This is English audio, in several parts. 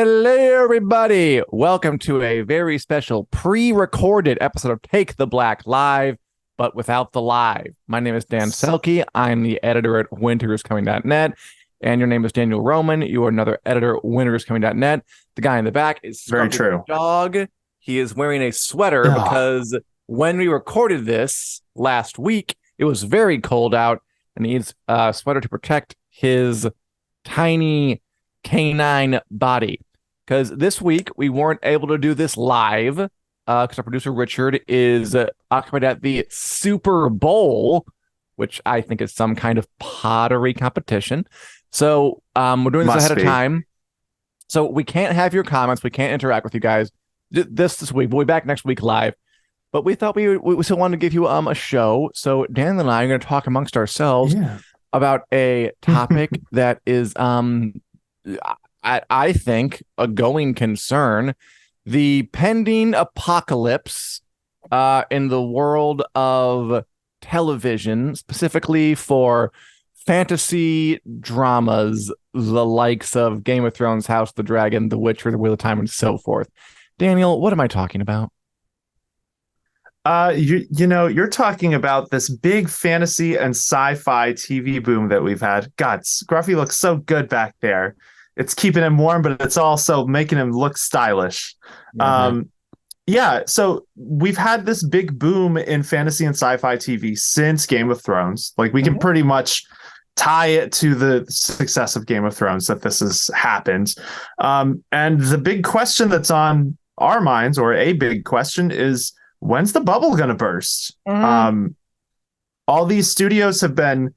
Hello, everybody. Welcome to a very special pre-recorded episode of Take the Black Live, but without the live. My name is Dan Selcke. I'm the editor at winteriscoming.net. And your name is Daniel Roman. You are another editor at winteriscoming.net. The guy in the back is Very true. Dog. He is wearing a sweater because when we recorded this last week, it was very cold out, and he needs a sweater to protect his tiny canine body. Because this week we weren't able to do this live because our producer Richard is occupied at the Super Bowl, which I think is some kind of pottery competition. So we're doing this ahead of time. So we can't have your comments. We can't interact with you guys this week. We'll be back next week live. But we thought we still wanted to give you a show. So Dan and I are going to talk amongst ourselves about a topic that is I think a going concern: the pending apocalypse in the world of television, specifically for fantasy dramas, the likes of Game of Thrones, House of the Dragon, The Witcher, The Wheel of Time, and so forth. Daniel, what am I talking about? You're talking about this big fantasy and sci-fi TV boom that we've had. God, Scruffy looks so good back there. It's keeping him warm, but it's also making him look stylish. So we've had this big boom in fantasy and sci-fi TV since Game of Thrones. Like, we can pretty much tie it to the success of Game of Thrones that this has happened. And the big question that's on our minds, or a big question, is when's the bubble going to burst? All these studios have been,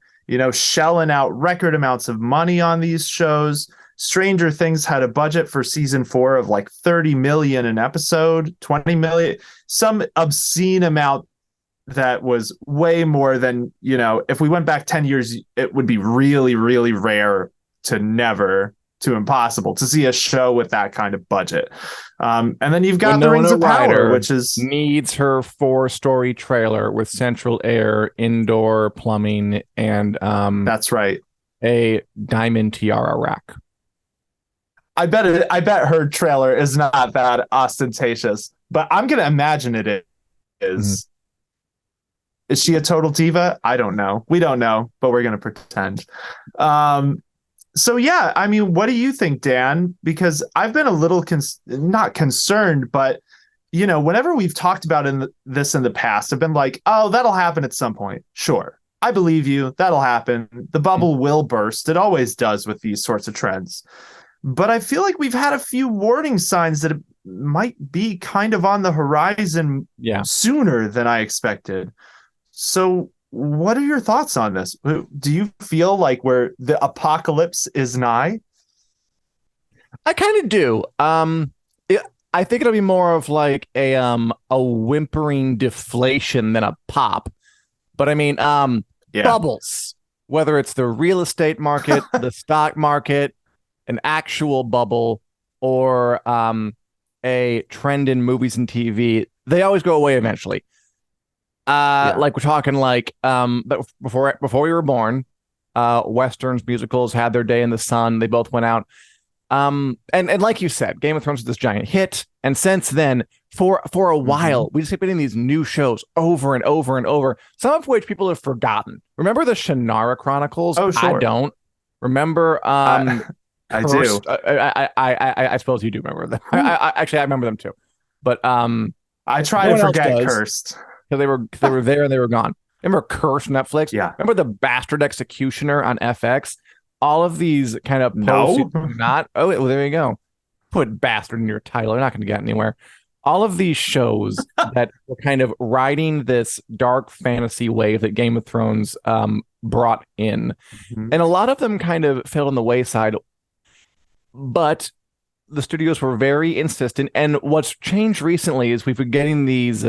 shelling out record amounts of money on these shows. Stranger Things had a budget for season 4 of like 30 million an episode, 20 million, some obscene amount that was way more than, if we went back 10 years, it would be really, really rare to impossible to see a show with that kind of budget. And then you've got The Rings of Power, which needs her 4-story trailer with central air, indoor plumbing, and that's right, a diamond tiara rack. I bet her trailer is not that ostentatious, but I'm going to imagine it is. Is she a total diva? I don't know. We don't know, but we're going to pretend. So, yeah, I mean, what do you think, Dan? Because I've been a little not concerned, but, whenever we've talked about this in the past, I've been like, oh, that'll happen at some point. Sure. I believe you. That'll happen. The bubble will burst. It always does with these sorts of trends. But I feel like we've had a few warning signs that it might be kind of on the horizon sooner than I expected. So what are your thoughts on this? Do you feel like the apocalypse is nigh? I kind of do. I think it'll be more of like a whimpering deflation than a pop. But I mean, bubbles, whether it's the real estate market, the stock market, an actual bubble, or a trend in movies and TV, they always go away eventually. Like we're talking but before we were born, westerns, musicals had their day in the sun. They both went out. And like you said, Game of Thrones was this giant hit. And since then, for a while, we just keep getting these new shows over and over and over, some of which people have forgotten. Remember the Shannara Chronicles? Oh, sure. I don't. Remember I do. I suppose you do remember them. I remember them too. But I try to forget Cursed. Because they were there and they were gone. Remember Cursed Netflix? Yeah. Remember The Bastard Executioner on FX? All of these kind of posts. Not. Oh, well, there you go. Put bastard in your title. You're not going to get anywhere. All of these shows that were kind of riding this dark fantasy wave that Game of Thrones brought in. And a lot of them kind of fell on the wayside. But the studios were very insistent. And what's changed recently is we've been getting these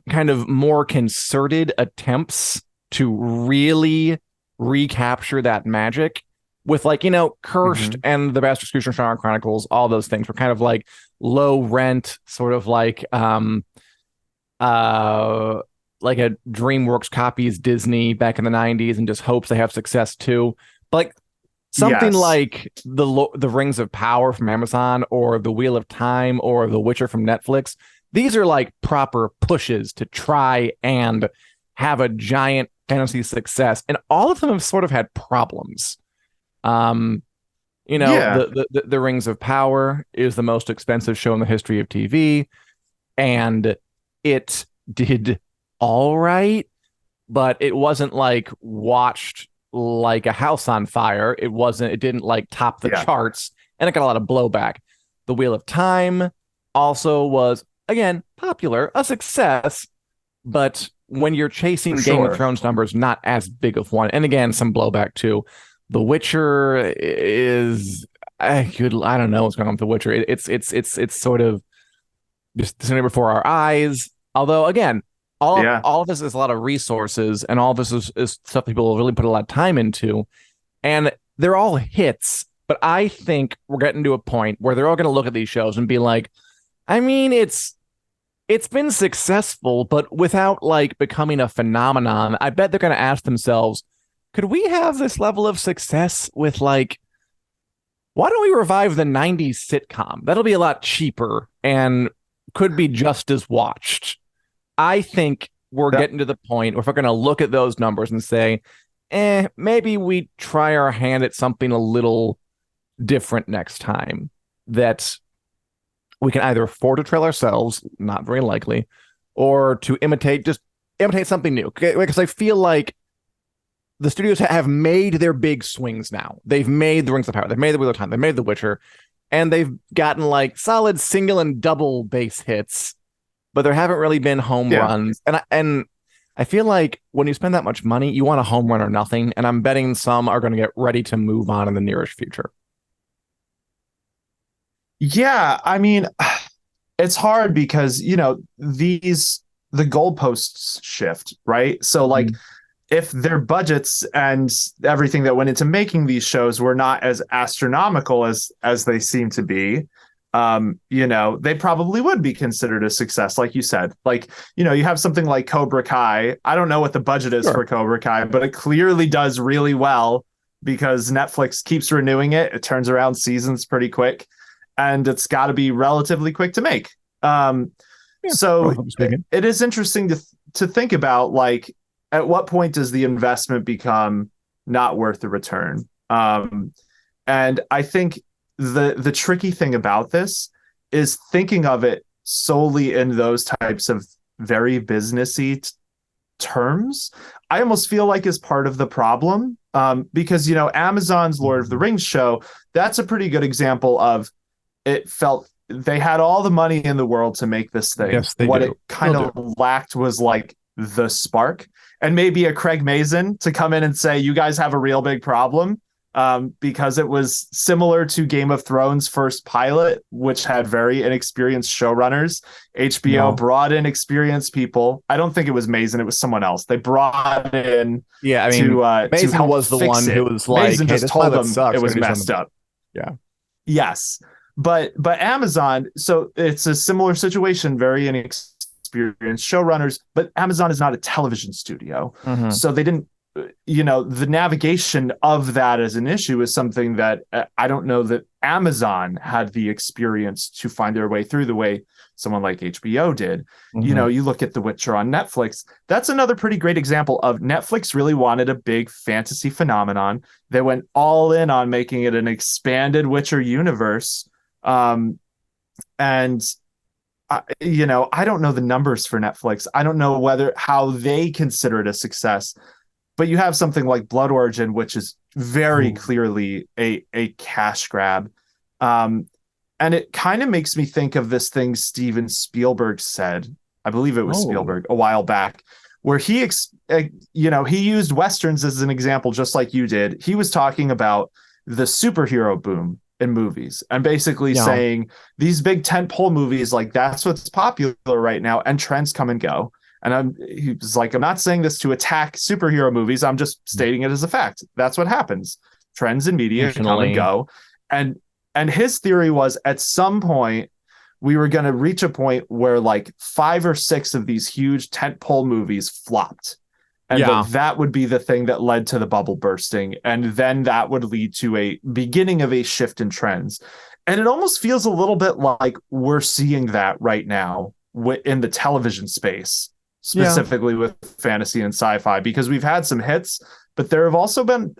kind of more concerted attempts to really recapture that magic with, like, Cursed and The Bastard Executioner, Shannara Chronicles. All those things were kind of like low rent, sort of like a DreamWorks copies Disney back in the 90s and just hopes they have success too. But like, something Yes. like the Rings of Power from Amazon or the Wheel of Time or The Witcher from Netflix. These are like proper pushes to try and have a giant fantasy success, and all of them have sort of had problems. Um, Yeah. the Rings of Power is the most expensive show in the history of TV, and it did all right, but it wasn't like watched like a house on fire. It didn't like top the Yeah. charts, and it got a lot of blowback. The Wheel of Time also was, again, popular, a success, but when you're For chasing Game of sure. Thrones numbers, not as big of one. And again, some blowback too. The Witcher is I don't know what's going on with The Witcher. It's sort of just sitting before our eyes. Although again, Yeah. all of this is a lot of resources, and all of this is stuff people really put a lot of time into, and they're all hits. But I think we're getting to a point where they're all going to look at these shows and be like, I mean, it's been successful, but without like becoming a phenomenon. I bet they're going to ask themselves, could we have this level of success with like, why don't we revive the 90s sitcom? That'll be a lot cheaper and could be just as watched. I think we're That, getting to the point where if we're going to look at those numbers and say, maybe we try our hand at something a little different next time that we can either afford to trail ourselves, not very likely, or to just imitate something new. Because I feel like the studios have made their big swings now. They've made the Rings of Power, they've made the Wheel of Time, they've made the Witcher, and they've gotten like solid single and double base hits, but there haven't really been home yeah. runs. And I feel like when you spend that much money, you want a home run or nothing. And I'm betting some are going to get ready to move on in the nearest future. Yeah. I mean, it's hard because, the goalposts shift, right? So, like, Mhm. if their budgets and everything that went into making these shows were not as astronomical as they seem to be, they probably would be considered a success, like you said. Like, you have something like Cobra Kai. I don't know what the budget is Sure. for Cobra Kai, but it clearly does really well because Netflix keeps renewing it. It turns around seasons pretty quick, and it's got to be relatively quick to make. Um, Yeah. so Relatively speaking. it is interesting to think about, like, at what point does the investment become not worth the return? And I think the tricky thing about this is thinking of it solely in those types of very businessy terms. I almost feel like is part of the problem, because Amazon's Lord of the Rings show, that's a pretty good example of, it felt they had all the money in the world to make this thing. Yes, they What do. it kind Still of lacked was like the spark, and maybe a Craig Mazin to come in and say, you guys have a real big problem. Because it was similar to Game of Thrones' first pilot, which had very inexperienced showrunners. HBO No. brought in experienced people. I don't think it was Mazin; it was someone else. They brought in Yeah, I mean, to Mason help was the fix one who it. was like, Mazin "Hey, just this told pilot them it sucks. We're was gonna do messed something." up. Yeah. Yes, but Amazon, so it's a similar situation, very inexperienced showrunners, but Amazon is not a television studio, Mm-hmm. so they didn't. The navigation of that as an issue is something that I don't know that Amazon had the experience to find their way through the way someone like HBO did. Mm-hmm. You look at The Witcher on Netflix. That's another pretty great example of Netflix really wanted a big fantasy phenomenon. They went all in on making it an expanded Witcher universe. And I don't know the numbers for Netflix. I don't know how they consider it a success, but you have something like Blood Origin, which is very Ooh. clearly a cash grab. And it kind of makes me think of this thing Steven Spielberg said, I believe it was Oh. Spielberg, a while back, where he used Westerns as an example, just like you did. He was talking about the superhero boom in movies and basically Yeah. saying these big tentpole movies, like, that's what's popular right now, and trends come and go. And he was like, I'm not saying this to attack superhero movies. I'm just stating it as a fact. That's what happens. Trends in media come and Occasionally. go. And his theory was, at some point we were going to reach a point where like 5 or 6 of these huge tentpole movies flopped. And Yeah. that would be the thing that led to the bubble bursting. And then that would lead to a beginning of a shift in trends. And it almost feels a little bit like we're seeing that right now in the television space, Yeah. specifically with fantasy and sci-fi, because we've had some hits, but there have also been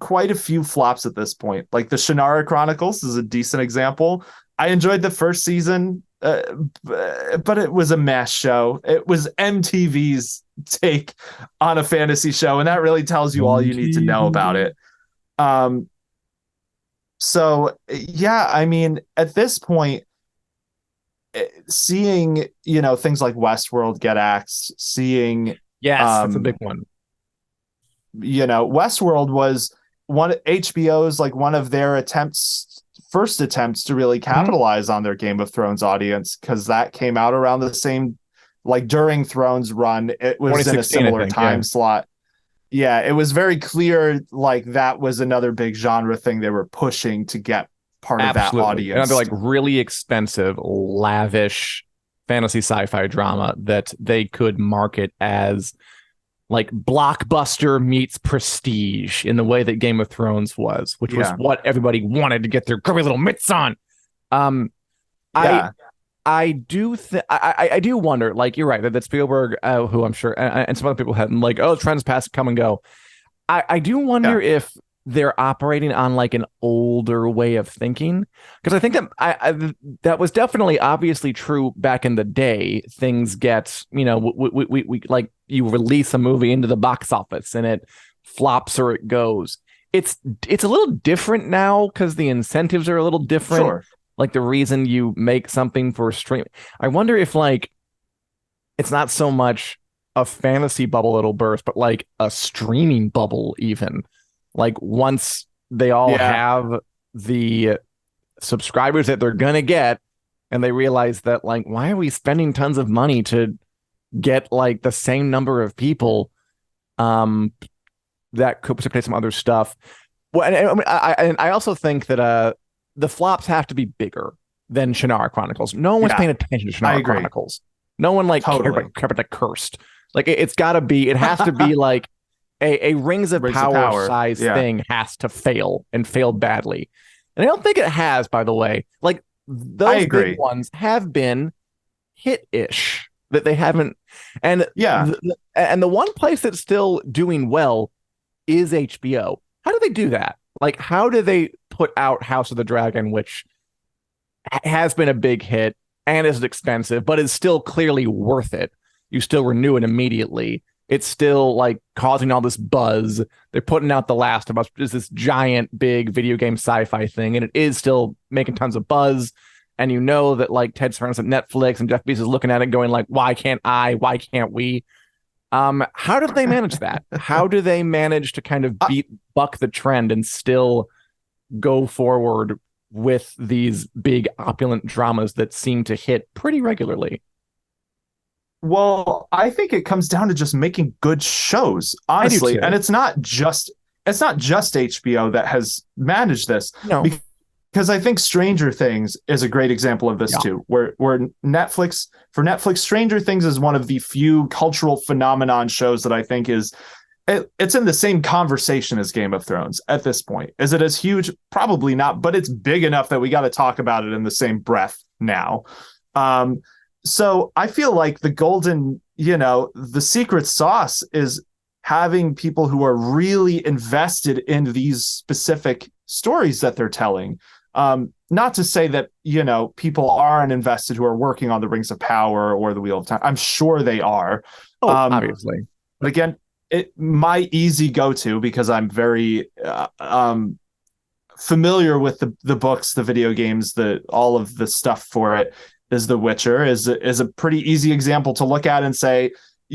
quite a few flops at this point. Like the Shannara Chronicles is a decent example. I enjoyed the first season, but it was a mass show. It was MTV's take on a fantasy show, and that really tells you all you need to know about it. So yeah, I mean, at this point, seeing things like Westworld get axed, seeing Yes, that's a big one. Westworld was one HBO's like one of their first attempts to really capitalize on their Game of Thrones audience, because that came out around the same, like during Thrones run. It was in a similar time slot. Yeah, it was very clear like that was another big genre thing they were pushing to get part of that audience. Another like really expensive, lavish fantasy sci-fi drama that they could market as like blockbuster meets prestige in the way that Game of Thrones was, which was what everybody wanted to get their grubby little mitts on. I do wonder, like, you're right, that Spielberg, who I'm sure, and some other people had like, oh, trends pass, come and go. I do wonder if they're operating on like an older way of thinking, because I think that that was definitely obviously true back in the day. Things get, we like, you release a movie into the box office and it flops or it goes. It's a little different now because the incentives are a little different. Sure. Like the reason you make something for stream. I wonder if like it's not so much a fantasy bubble it'll burst, but like a streaming bubble even. Like once they all have the subscribers that they're gonna get, and they realize that like, why are we spending tons of money to get like the same number of people? That could precipitate some other stuff. Well, and I also think that the flops have to be bigger than Shannara Chronicles. No one's paying attention to Shannara Chronicles. No one like cared about the Cursed. Like it has to be like a Rings of Power size thing has to fail and fail badly. And I don't think it has, by the way. Like those big ones have been hit-ish, that they haven't. And and the one place that's still doing well is HBO. How do they do that? Like, how do they put out House of the Dragon, which has been a big hit and is expensive, but is still clearly worth it? You still renew it immediately. It's still like causing all this buzz. They're putting out The Last of Us, which is this giant, big video game sci-fi thing, and it is still making tons of buzz. And you know that like Ted Sarandos at Netflix and Jeff Bezos is looking at it going like, why can't I? Why can't we? How do they manage that? How do they manage to kind of buck the trend and still go forward with these big opulent dramas that seem to hit pretty regularly? Well, I think it comes down to just making good shows, honestly. And it's not just HBO that has managed this. No. Because I think Stranger Things is a great example of this too, where Netflix, Stranger Things is one of the few cultural phenomenon shows that I think it's in the same conversation as Game of Thrones at this point. Is it as huge? Probably not, but it's big enough that we got to talk about it in the same breath now. So I feel like the secret sauce is having people who are really invested in these specific stories that they're telling. Not to say that, people aren't invested who are working on the Rings of Power or the Wheel of Time. I'm sure they are. Obviously. But again, my easy go-to, because I'm very familiar with the books, the video games, all of the stuff for it, is The Witcher, is a pretty easy example to look at and say,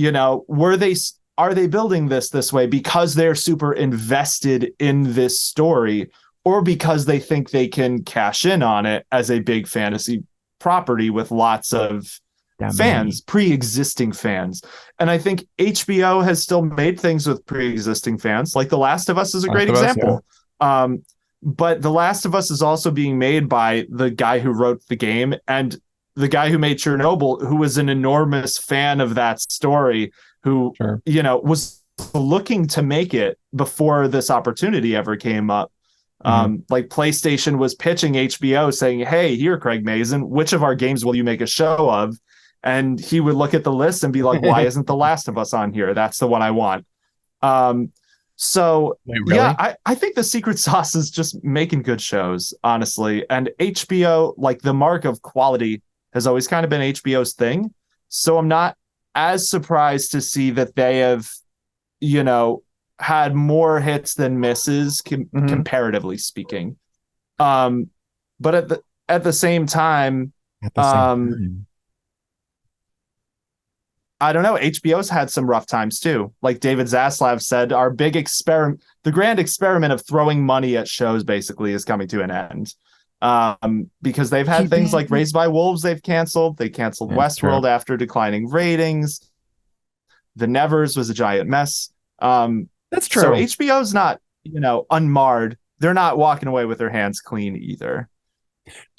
are they building this way because they're super invested in this story, or because they think they can cash in on it as a big fantasy property with lots of fans, pre-existing fans? And I think HBO has still made things with pre-existing fans. Like The Last of Us is a great example. But The Last of Us is also being made by the guy who wrote the game and the guy who made Chernobyl, who was an enormous fan of that story, who, was looking to make it before this opportunity ever came up. Mm-hmm. Like PlayStation was pitching HBO saying, "Hey, here, Craig Mazin, which of our games will you make a show of?" And he would look at the list and be like, "Why isn't The Last of Us on here? That's the one I want." Um, so Wait, yeah, really? I think the secret sauce is just making good shows, honestly. And HBO, like the mark of quality, has always kind of been HBO's thing. So I'm not as surprised to see that they have, you know, had more hits than misses Mm-hmm. comparatively speaking. Um, but at the same time, At the same um, time. I don't know. HBO's had some rough times too. Like David Zaslav said, our big experiment, the grand experiment of throwing money at shows, basically is coming to an end. Because they've had things like Keeping. Raised by Wolves, they've canceled. They canceled That's true. Westworld after declining ratings. The Nevers was a giant mess. Um, That's so true. HBO's not, unmarred. They're not walking away with their hands clean either.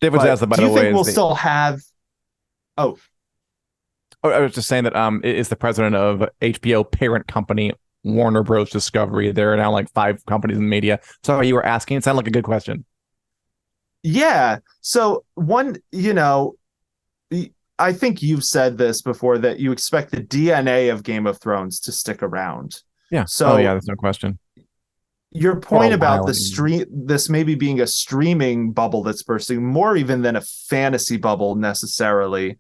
David But Zaslav, by do the you way, think is we'll the. still have? Oh, Oh, I was just saying that is the president of HBO parent company Warner Bros. Discovery. There are now like five companies in media. So you were asking. It sounded like a good question. yeah. So one, I think you've said this before that you expect the DNA of Game of Thrones to stick around. Yeah. Oh yeah, So that's no question. your For a point about while the anyway. stream, this maybe being a streaming bubble that's bursting, more even than a fantasy bubble necessarily.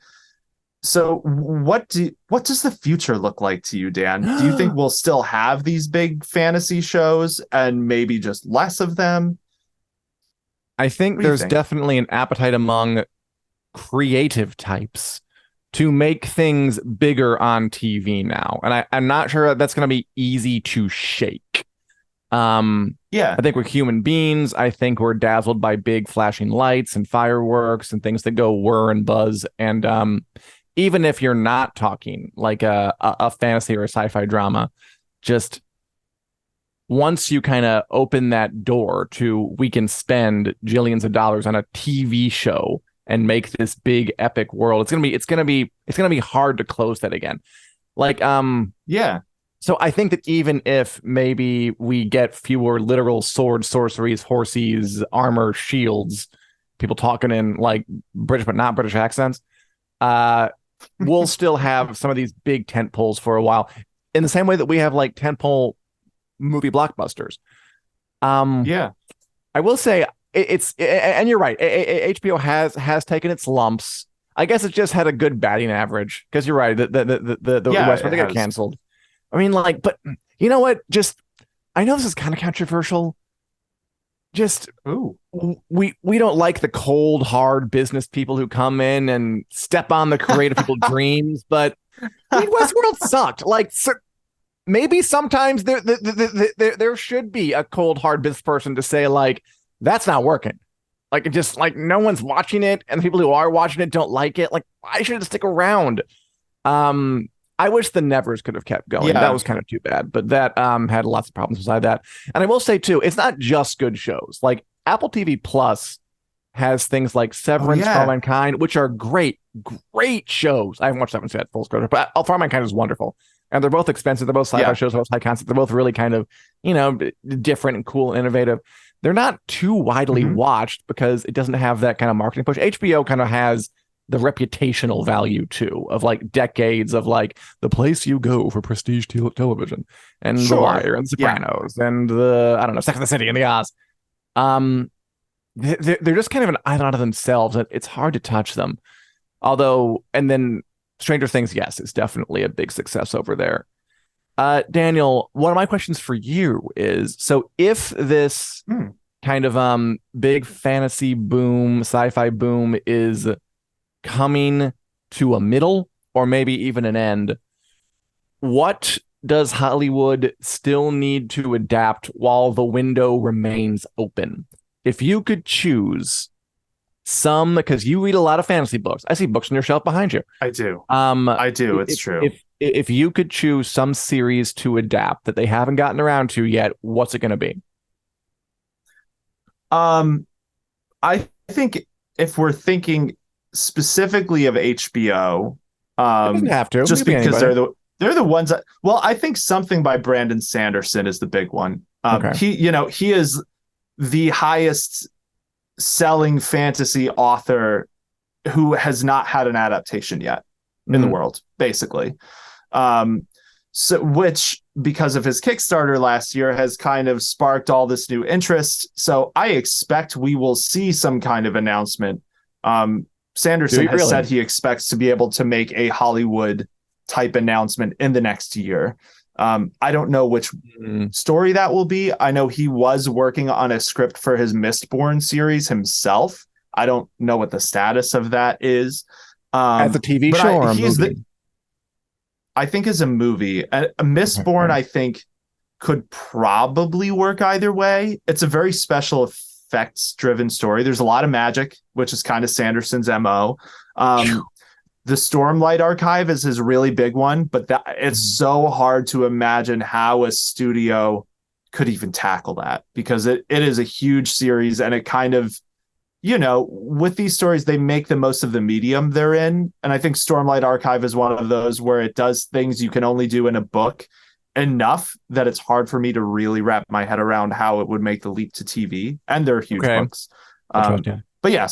So what does the future look like to you, Dan? Do you think we'll still have these big fantasy shows and maybe just less of them? I think What do you there's think? definitely an appetite among creative types to make things bigger on TV now. And I'm not sure that that's going to be easy to shake. Yeah. I think we're human beings. I think we're dazzled by big flashing lights and fireworks and things that go whir and buzz. And even if you're not talking like a fantasy or a sci-fi drama, just once you kind of open that door to we can spend jillions of dollars on a TV show and make this big epic world, it's gonna be hard to close that again. Like Yeah. so I think that even if maybe we get fewer literal swords, sorceries, horses, armor, shields, people talking in like British but not British accents, uh, we'll still have some of these big tent poles for a while. In the same way that we have like tentpole movie blockbusters. Um, Yeah. I will say and you're right. HBO has taken its lumps. I guess it just had a good batting average because you're right. The Yeah, West, but it they got has. canceled. I mean, like, but you know what? Just I know this is kind of controversial. Just Ooh. we don't like the cold hard business people who come in and step on the creative people's dreams, but I mean, Westworld sucked. Like, so maybe sometimes there should be a cold hard business person to say like that's not working. Like it just like no one's watching it, and the people who are watching it don't like it. Like I should stick around. Um, I wish the Nevers could have kept going. That Yeah. was kind of too bad, but that had lots of problems beside that. And I will say too, it's not just good shows. Like Apple TV Plus has things like Oh Severance, For All yeah. Mankind, which are great shows. I haven't watched that one yet, full disclosure, but For All Mankind is wonderful. And they're both expensive. They're both sci-fi Yeah. shows, they're both high concept. They're both really kind of, different and cool and innovative. They're not too widely Hmm. watched because it doesn't have that kind of marketing push. HBO kind of has the reputational value too of like decades of like the place you go for prestige television and The Sure. Wire and Yeah. Sopranos and the I don't know Sex and the City and the Oz. Um, they're just kind of an island unto themselves. It's hard to touch them. Although, and then Stranger Things, yes, it's definitely a big success over there. Daniel, one of my questions for you is so if this Hmm. kind of big fantasy boom, sci-fi boom is coming to a middle or maybe even an end, what does Hollywood still need to adapt while the window remains open? If you could choose some, because you read a lot of fantasy books, I see books on your shelf behind you. I do. Um, I do. It's if true. if you could choose some series to adapt that they haven't gotten around to yet, what's it going to be? Um, I think if we're thinking specifically of HBO, It doesn't have to. It just could be because anybody. they're the ones that, well, I think something by Brandon Sanderson is the big one. Okay. He is the highest selling fantasy author who has not had an adaptation yet in the world, basically. So which, because of his Kickstarter last year, has kind of sparked all this new interest. So I expect we will see some kind of announcement. Sanderson has said he expects to be able to make a Hollywood type announcement in the next year. I don't know which story that will be. I know he was working on a script for his Mistborn series himself. I don't know what the status of that is. As a TV show or a movie? I think as a movie. A Mistborn, I think, could probably work either way. It's a very special effects driven story. There's a lot of magic, which is kind of Sanderson's MO. The Stormlight Archive is his really big one, but it's so hard to imagine how a studio could even tackle that, because it is a huge series, and it kind of, with these stories, they make the most of the medium they're in. And I think Stormlight Archive is one of those where it does things you can only do in a book enough that it's hard for me to really wrap my head around how it would make the leap to TV. And they're huge books. But yeah,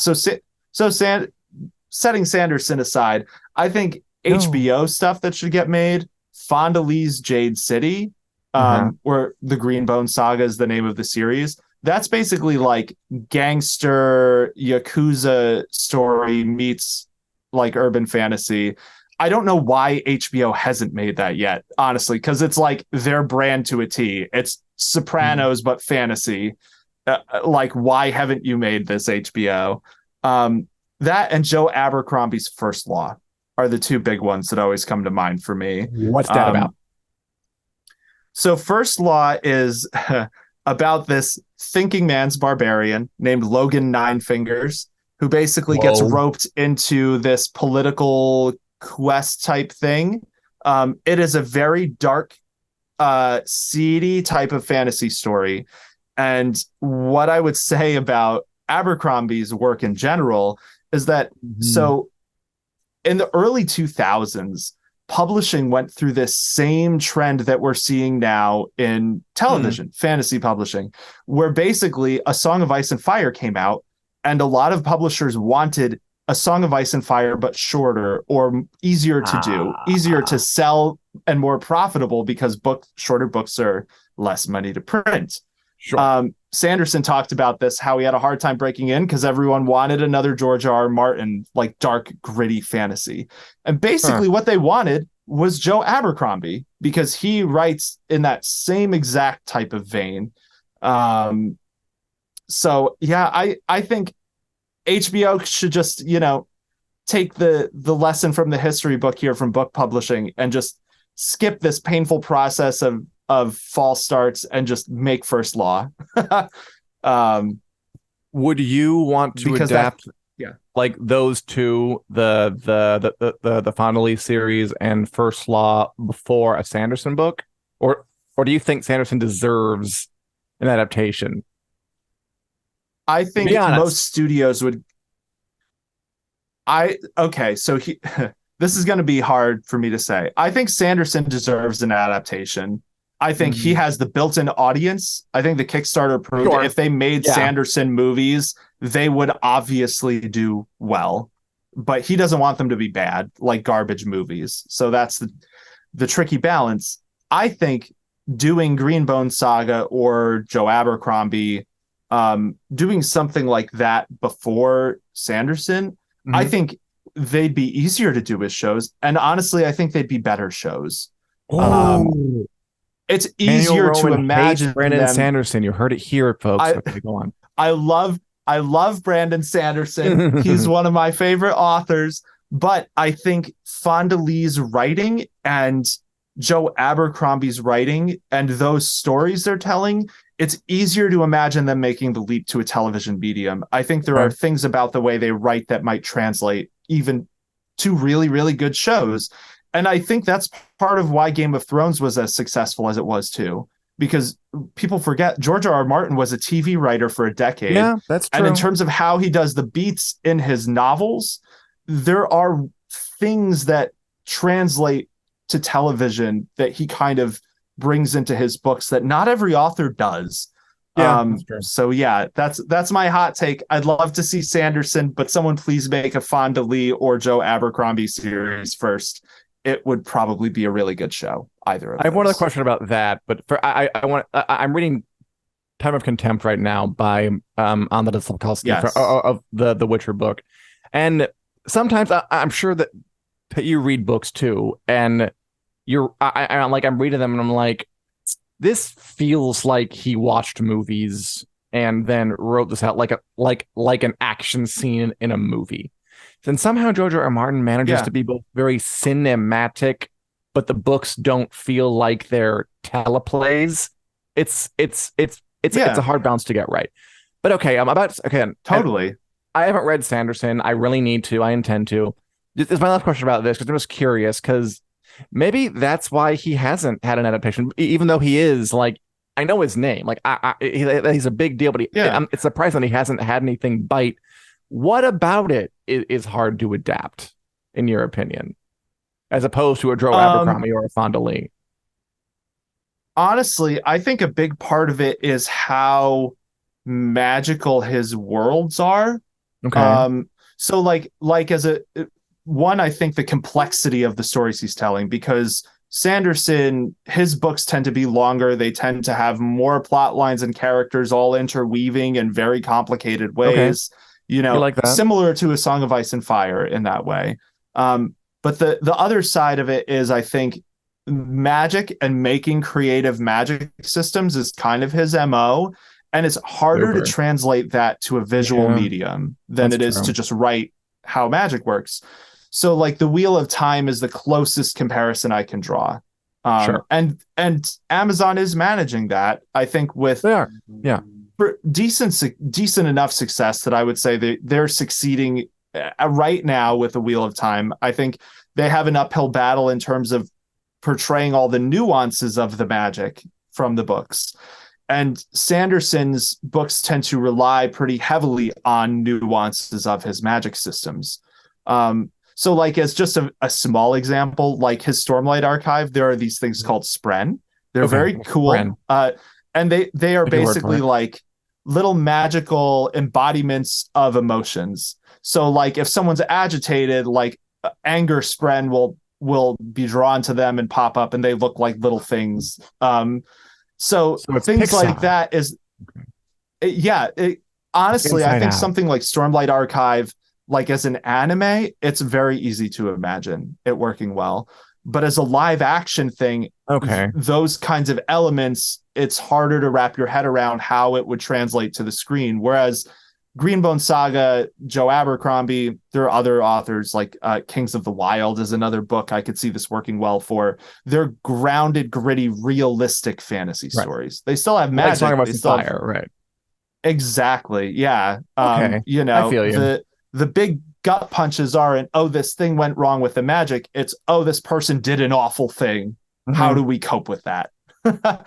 setting Sanderson aside, I think HBO stuff that should get made, Fonda Lee's Jade City, or the Greenbone Saga is the name of the series. That's basically like gangster Yakuza story meets like urban fantasy. I don't know why HBO hasn't made that yet, honestly, because it's like their brand to a T. It's Sopranos, but fantasy. Like, why haven't you made this, HBO? That and Joe Abercrombie's First Law are the two big ones that always come to mind for me. What's that about? So First Law is about this thinking man's barbarian named Logan Ninefingers, who basically gets roped into this political quest type thing. It is a very dark, seedy type of fantasy story. And what I would say about Abercrombie's work in general is that, so in the early 2000s, publishing went through this same trend that we're seeing now in television, fantasy publishing, where basically A Song of Ice and Fire came out, and a lot of publishers wanted A Song of Ice and Fire, but shorter or easier to do, easier to sell and more profitable, because shorter books are less money to print. Sure. Sanderson talked about this, how he had a hard time breaking in because everyone wanted another George R.R. Martin, like dark, gritty fantasy. And basically what they wanted was Joe Abercrombie, because he writes in that same exact type of vein. So yeah, I think HBO should just, take the lesson from the history book here from book publishing and just skip this painful process of false starts and just make First Law. Would you want to adapt like those two, the Fond series and First Law, before a Sanderson book? Or do you think Sanderson deserves an adaptation? I think most studios would. So this is going to be hard for me to say. I think Sanderson deserves an adaptation. I think he has the built-in audience. I think the Kickstarter proved if they made Sanderson movies, they would obviously do well. But he doesn't want them to be bad, like garbage movies. So that's the tricky balance. I think doing Greenbone Saga or Joe Abercrombie, doing something like that before Sanderson, I think they'd be easier to do as shows. And honestly, I think they'd be better shows. It's easier to imagine Brandon Sanderson. You heard it here, folks. Okay, go on. I love Brandon Sanderson. He's one of my favorite authors. But I think Fonda Lee's writing and Joe Abercrombie's writing and those stories they're telling, it's easier to imagine them making the leap to a television medium. I think there are things about the way they write that might translate even to really, really good shows. And I think that's part of why Game of Thrones was as successful as it was too, because people forget George R.R. Martin was a TV writer for a decade. Yeah, that's true. And in terms of how he does the beats in his novels, there are things that translate to television that he kind of brings into his books that not every author does. Yeah, that's true. So yeah, that's my hot take. I'd love to see Sanderson, but someone please make a Fonda Lee or Joe Abercrombie series first. It would probably be a really good show. Either of I have one other those. question about that, but I'm reading Time of Contempt right now by Anna Sapkowski Yes. of the Witcher book, and sometimes I'm sure that you read books too, and I'm reading them and I'm like, this feels like he watched movies and then wrote this out like an action scene in a movie. And somehow George R. R. Martin manages Yeah. to be both very cinematic, but the books don't feel like they're teleplays. It's a Yeah. hard balance to get right. But okay, I'm about to, okay. Totally. I haven't read Sanderson. I really need to. I intend to. This is my last question about this because I'm just curious because maybe that's why he hasn't had an adaptation, even though he is like I know his name. Like he's a big deal, but Yeah. it's surprising he hasn't had anything bite. What about it is hard to adapt, in your opinion, as opposed to a Joe Abercrombie or a Fonda Lee? Honestly, I think a big part of it is how magical his worlds are. Okay. So like as a one, I think the complexity of the stories he's telling, because Sanderson, his books tend to be longer. They tend to have more plot lines and characters all interweaving in very complicated Okay. ways, You like that? similar to A Song of Ice and Fire in that way. But the other side of it is, I think, magic and making creative magic systems is kind of his MO. And it's harder to Super. translate that to a visual Yeah, medium than that's it is true. to just write how magic works. So like the Wheel of Time is the closest comparison I can draw. Sure. And Amazon is managing that, I think, with They are. Yeah. decent enough success that I would say they're succeeding right now with the Wheel of Time. I think they have an uphill battle in terms of portraying all the nuances of the magic from the books. And Sanderson's books tend to rely pretty heavily on nuances of his magic systems. So like as just a small example, like his Stormlight archive, there are these things called Spren. They're Okay. very cool. Spren. And they are Good word for basically it. like little magical embodiments of emotions. So like if someone's agitated, like anger Spren will be drawn to them and pop up, and they look like little things. So it's things Pixar. like that is, honestly, I Inside think Out. something like Stormlight Archive, like as an anime, it's very easy to imagine it working well. But as a live action thing, Okay. those kinds of elements, it's harder to wrap your head around how it would translate to the screen. Whereas Greenbone Saga, Joe Abercrombie, there are other authors like Kings of the Wild is another book I could see this working well for. They're grounded, gritty, realistic fantasy Right. stories. They still have Like magic. Song of Ice They and still have, Fire, right? exactly. Yeah. Okay. I feel you. The big gut punches aren't, oh, this thing went wrong with the magic. It's, oh, this person did an awful thing. How Mhm. do we cope with that? That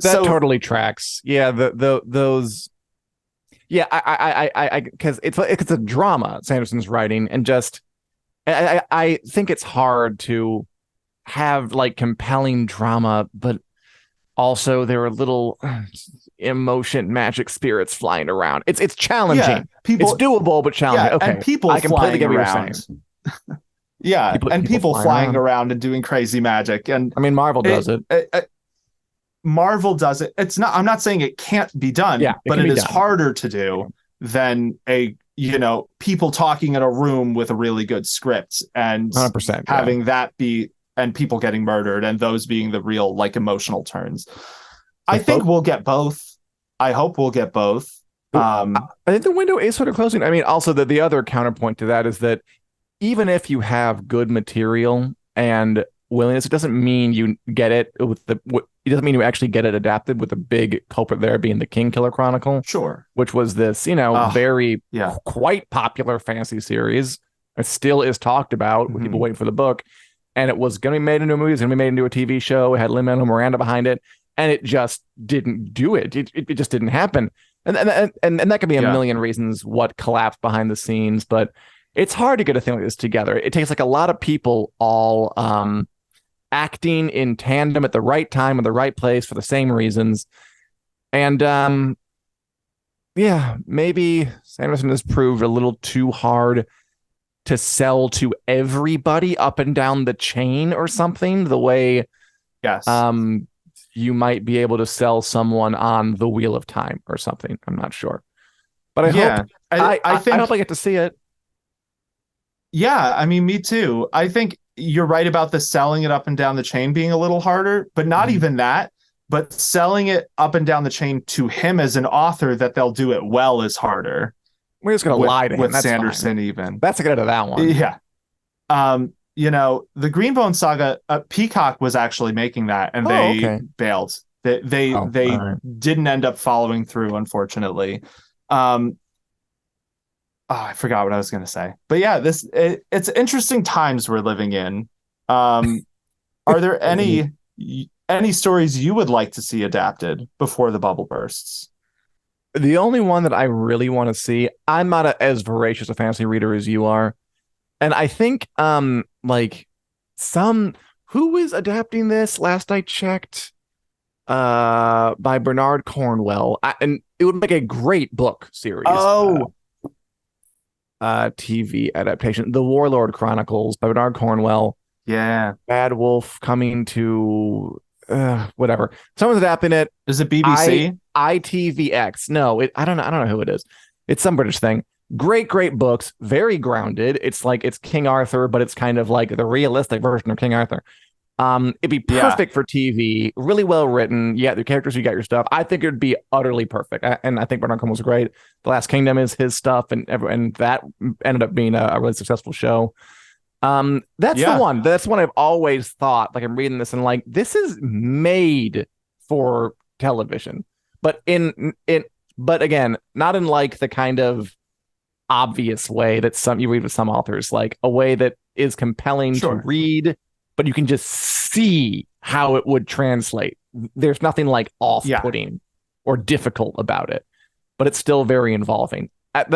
totally tracks. Yeah, those. Yeah, I because it's a drama Sanderson's writing, and just I think it's hard to have like compelling drama, but also there are little emotion magic spirits flying around. It's challenging. Yeah, people, It's doable, but challenging. yeah, Okay, and people I completely flying get what you're around. saying. Yeah, and people flying around and doing crazy magic. And I mean, Marvel does it. Marvel does it. It's not. I'm not saying it can't be done, Yeah, but it is done. harder to do than people talking in a room with a really good script and 100%. having that be, and people getting murdered, and those being the real like emotional turns. I think we'll get both. I hope we'll get both. I think the window is sort of closing. I mean, also the other counterpoint to that is that even if you have good material and willingness, it doesn't mean you get it with it doesn't mean you actually get it adapted, with the big culprit there being the King Killer Chronicle. Sure. Which was this, very quite popular fantasy series. It still is talked about with people waiting for the book. And it was going to be made into a movie. It was going to be made into a TV show. It had Lin-Manuel Miranda behind it. And it just didn't do it. It just didn't happen. And that could be a million reasons what collapsed behind the scenes. But it's hard to get a thing like this together. It takes like a lot of people all acting in tandem at the right time in the right place for the same reasons. And yeah, maybe Sanderson has proved a little too hard to sell to everybody up and down the chain or something, the way Yes. um you might be able to sell someone on the Wheel of Time or something. I'm not sure. But I hope Yeah. I I think hope I get to see it. yeah, I mean me too. I think you're right about the selling it up and down the chain being a little harder, but not Mhm. even that. But selling it up and down the chain to him as an author that they'll do it well is harder We're just gonna lie to him. with That's fine. Sanderson even. That's a get out of that one. Yeah. The Greenbone saga, Peacock was actually making that, and Oh, they okay. bailed. They Oh, all they right. didn't end up following through, unfortunately. Um, I forgot what I was going to say, but yeah, it's interesting times we're living in. Are there any stories you would like to see adapted before the bubble bursts? The only one that I really want to see, I'm not as voracious a fantasy reader as you are. And I think like some who is adapting this last I checked by Bernard Cornwell. And it would make a great book series. Oh, TV adaptation. The Warlord Chronicles by Bernard Cornwell. yeah. Bad Wolf coming to whatever. Someone's adapting it. Is it BBC? ITVX. No, I don't know. I don't know who it is. It's some British thing. Great books. Very grounded. It's like it's King Arthur, but it's kind of like the realistic version of King Arthur. It'd be Yeah. perfect for TV. Really well written. Yeah, the characters, you got your stuff. I think it'd be utterly perfect. And I think Bernard Cornwell's great. The Last Kingdom is his stuff, and that ended up being a really successful show. That's the Yeah. one. That's one I've always thought. Like I'm reading this and like this is made for television, but but again, not in like the kind of obvious way that some you read with some authors, like a way that is compelling to Sure. read, but you can just see how it would translate. There's nothing like Yeah. off-putting or difficult about it, but it's still very involving. That's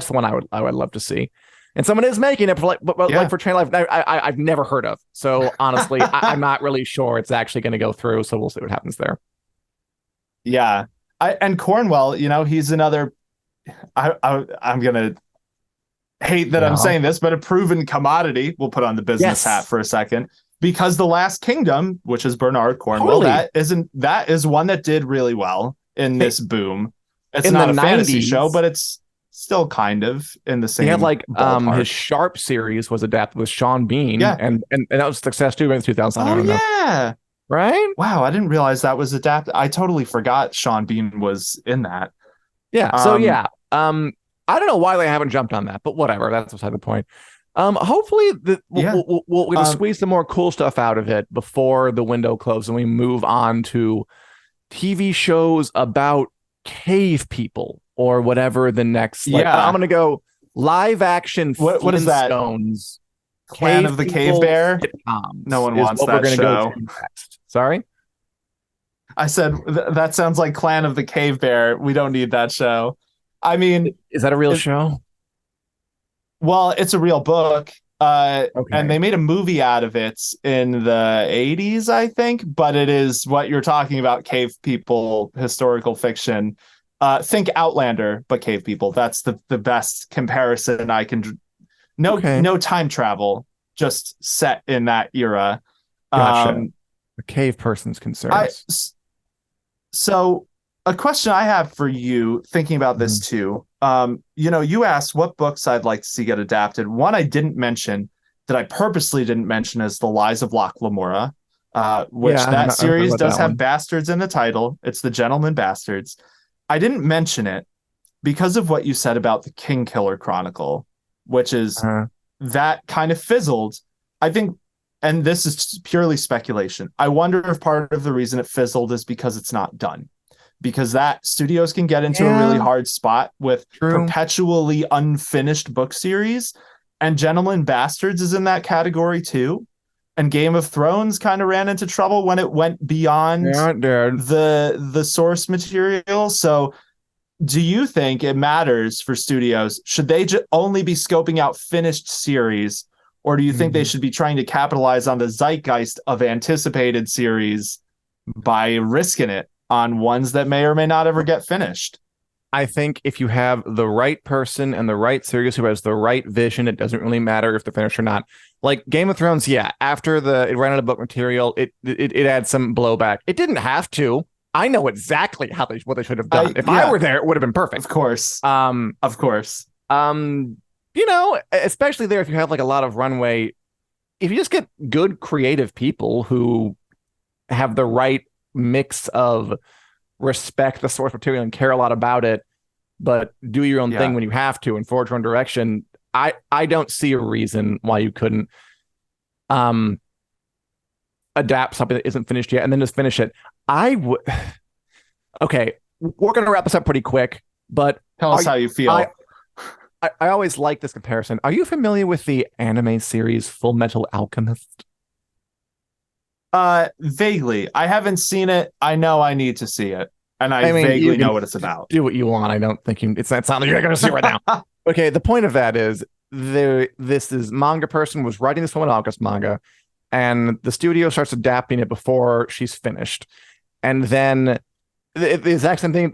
the one I would love to see. And someone is making it for Yeah. like for Train Life. I've never heard of. So honestly, I'm not really sure it's actually going to go through. So we'll see what happens there. Yeah. And Cornwell, he's another. I'm gonna hate that I'm Yeah. saying this, but a proven commodity. We'll put on the business Yes. hat for a second, because The Last Kingdom, which is Bernard Cornwell, Totally. that is one that did really well in this boom. It's In not the a fantasy 90s, show, but it's still kind of in the he had same like ballpark. his Sharp series was adapted with Sean Bean, Yeah. and that was a success too in 2000. I Oh don't know, yeah. right? Wow, I didn't realize that was adapted. I totally forgot Sean Bean was in that. Yeah. So Um, yeah. I don't know why they haven't jumped on that, but whatever. That's beside the point. Hopefully Yeah. we're gonna Um, squeeze some more cool stuff out of it before the window closes and we move on to TV shows about cave people or whatever the next. Like Yeah. I'm gonna go live action What is that? Flintstones Clan of the Cave people Bear? sitcoms No one is wants what we're that gonna go show. to next. Sorry. I said that sounds like Clan of the Cave Bear. We don't need that show. I mean, Is that a real it- show? well, it's a real book. Okay. And they made a movie out of it in the 80s, I think, but it is what you're talking about, cave people, historical fiction. Think Outlander, but cave people. That's the best comparison I can. No, Okay. no time travel, just set in that era. Gotcha. The cave person's concerns. So a question I have for you, thinking about this too, you asked what books I'd like to see get adapted. One I didn't mention that I purposely didn't mention is The Lies of Locke Lamora, which Yeah, that I've series heard about does that have one. bastards in the title. It's the Gentleman Bastards. I didn't mention it because of what you said about the King Killer Chronicle, which is that kind of fizzled. I think, and this is purely speculation, I wonder if part of the reason it fizzled is because it's not done. Because that studios can get into a really hard spot with perpetually unfinished book series. And Gentleman Bastards is in that category too. And Game of Thrones kind of ran into trouble when it went beyond the source material. So do you think it matters for studios? Should they only be scoping out finished series, Or do you think they Mhm. should be trying to capitalize on the zeitgeist of anticipated series by risking it on ones that may or may not ever get finished? I think if you have the right person and the right series who has the right vision, it doesn't really matter if they're finished or not. Like Game of Thrones, yeah, after it ran out of book material, it had some blowback. It didn't have to. I know exactly what they should have done. If I Yeah, were there, it would have been perfect. of course. Um, Of course. um, especially there if you have like a lot of runway, if you just get good creative people who have the right mix of respect the source material and care a lot about it, but do your own thing Yeah. when you have to and forge your own direction. I don't see a reason why you couldn't um adapt something that isn't finished yet and then just finish it. I would okay, we're gonna wrap this up pretty quick, but Tell us how you I, feel. I always like this comparison. Are you familiar with the anime series Full Metal Alchemist? Vaguely. I haven't seen it. I know I need to see it. And I I mean, you vaguely can know what it's about. do what you want. I don't think it's not something you're going to see right now. Okay, the point of that is this is manga person was writing this Full Metal Alchemist manga, and the studio starts adapting it before she's finished, and then the exact same thing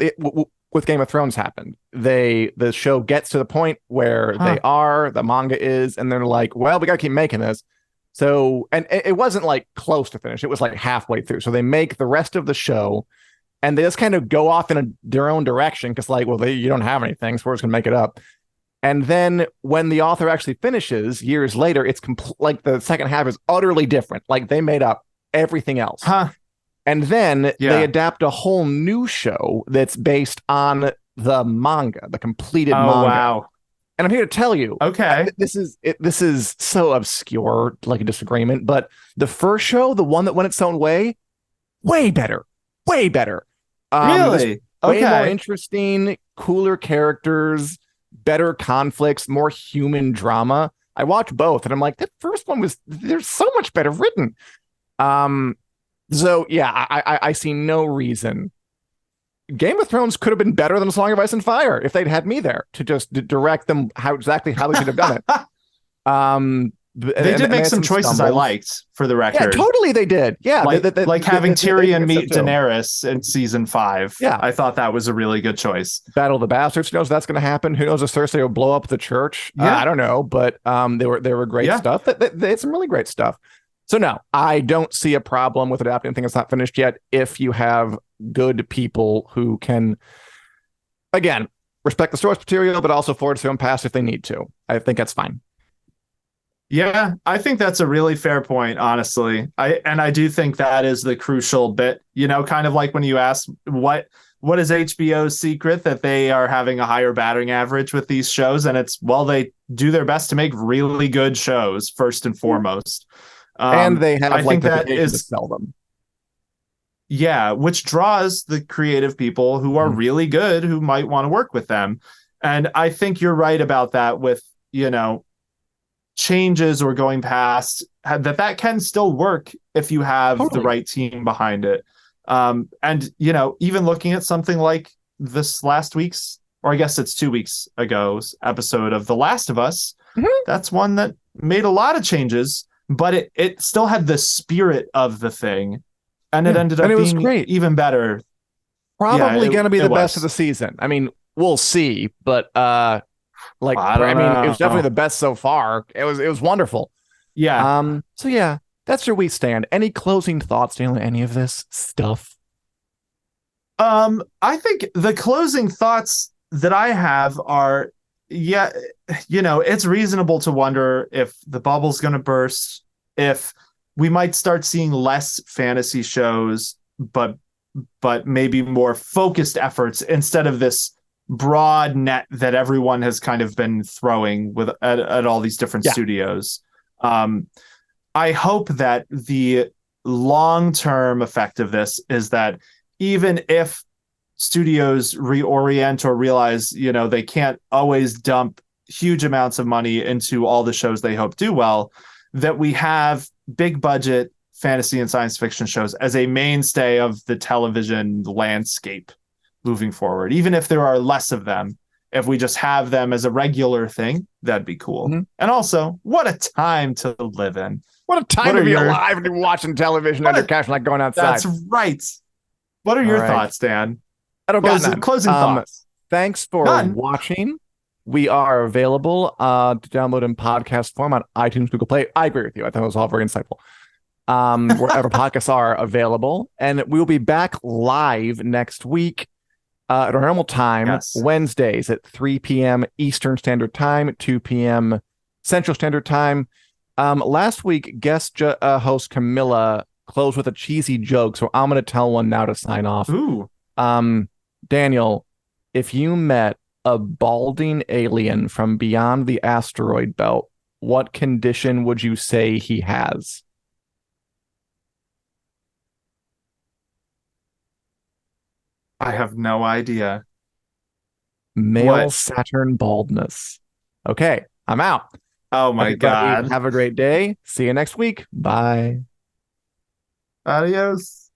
with Game of Thrones happened. The show gets to the point where Huh. the manga is, and they're like, well, we got to keep making this. So, and it wasn't like close to finish; it was like halfway through. So they make the rest of the show and they just kind of go off in their own direction because like, well, you don't have anything, so we're just gonna make it up. And then when the author actually finishes years later, it's like the second half is utterly different. Like they made up everything else. Huh. And then they Yeah. adapt a whole new show that's based on the manga, the completed Oh, manga. wow. And I'm here to tell you, Okay. this is so obscure, like a disagreement. But the first show, the one that went its own way better, way better. This Really? way more Okay. interesting, cooler characters, better conflicts, more human drama. I watched both, and I'm like, that first one was there's so much better written. Um, so yeah, I see no reason. Game of Thrones could have been better than Song of Ice and Fire if they'd had me there to just direct them how they should have done it. They did make some choices I liked, for the Yeah, record. totally they did. Yeah, Like having Tyrion meet so. Daenerys in season 5. Yeah. I thought that was a really good choice. Battle of the Bastards. Who knows that's going to happen? Who knows if Cersei will blow up the church? Yeah. I don't know, but they were great Yeah. stuff. They had some really great stuff. So no, I don't see a problem with adapting anything that's not finished yet if you have good people who can, again, respect the source material, but also forge their own path if they need to. I think that's fine. Yeah, I think that's a really fair point, honestly. I do think that is the crucial bit, kind of like when you ask what is HBO's secret that they are having a higher batting average with these shows, and it's, well, they do their best to make really good shows first and foremost. And they have I think the that vision to is, sell them. yeah, which draws the creative people who are really good, who might want to work with them. And I think you're right about that with, changes or going past that can still work if you have the right team behind it. And even looking at something like this last week's, or I guess it's 2 weeks ago's episode of The Last of Us, that's one that made a lot of changes, but it still had the spirit of the thing, and it ended up being great, even better. Probably going to be the best of the season. I mean, we'll see, but I mean, it was definitely the best so far. It was wonderful. Yeah. So yeah, that's where we stand. Any closing thoughts, Daniel, on any of this stuff? I think the closing thoughts that I have are, it's reasonable to wonder if the bubble's going to burst, if we might start seeing less fantasy shows, but maybe more focused efforts instead of this broad net that everyone has kind of been throwing with at all these different studios. I hope that the long-term effect of this is that even if studios reorient or realize, they can't always dump huge amounts of money into all the shows they hope do well, that we have big budget fantasy and science fiction shows as a mainstay of the television landscape moving forward, even if there are less of them, if we just have them as a regular thing, that'd be cool. Mm-hmm. And also, what a time to live in. What a time to be alive and watching television on your couch and like going outside. That's right. What are your thoughts, Dan? I don't got none. Closing thoughts. Thanks for watching. We are available to download in podcast form on iTunes, Google Play. I agree with you. I thought it was all very insightful. Wherever podcasts are available. And we will be back live next week at our normal time, Wednesdays at 3 p.m. Eastern Standard Time, 2 p.m. Central Standard Time. Last week, guest host Camilla closed with a cheesy joke, so I'm going to tell one now to sign off. Ooh. Daniel, if you met a balding alien from beyond the asteroid belt, what condition would you say he has? I have no idea. Male Saturn baldness. Okay, I'm out. Oh my God. Have a great day. See you next week. Bye. Adios.